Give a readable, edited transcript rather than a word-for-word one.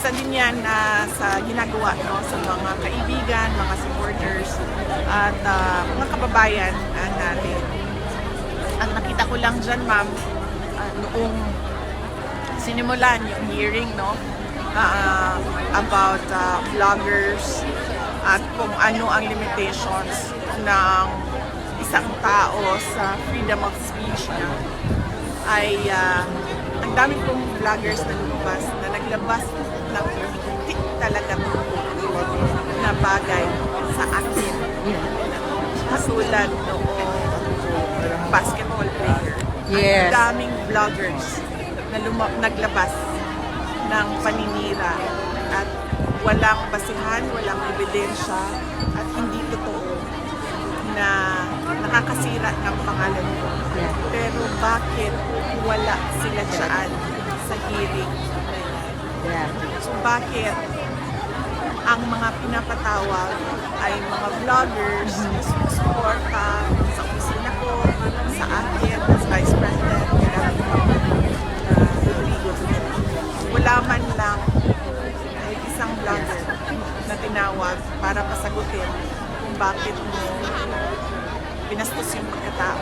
isa din yan sa ginagawa, no, sa mga kaibigan, mga supporters, at mga kababayan natin. Ang nakita ko lang dyan, ma'am, noong sinimulan yung hearing, no, about vloggers at kung ano ang limitations ng isang tao sa freedom of speech niya, ay ang dami pong vloggers na lumabas na naglabas ng hindi talaga na bagay sa akin. Katulad noong basketball player. Yes. Ang daming vloggers na naglabas ng paninira at walang basihan, walang ebidensya at hindi totoo na nakakasira ng pangalan ko. Yeah. Pero bakit wala sila dyan sa hearing? Yeah. So bakit ang mga pinapatawag ay mga vloggers na sumusuporta sa opisina ko, sa akin, sa Vice President, Rodrigo. Wala man lang ay isang vlogger na tinawag para pasagutin kung bakit mo pinastos yung pagkatao.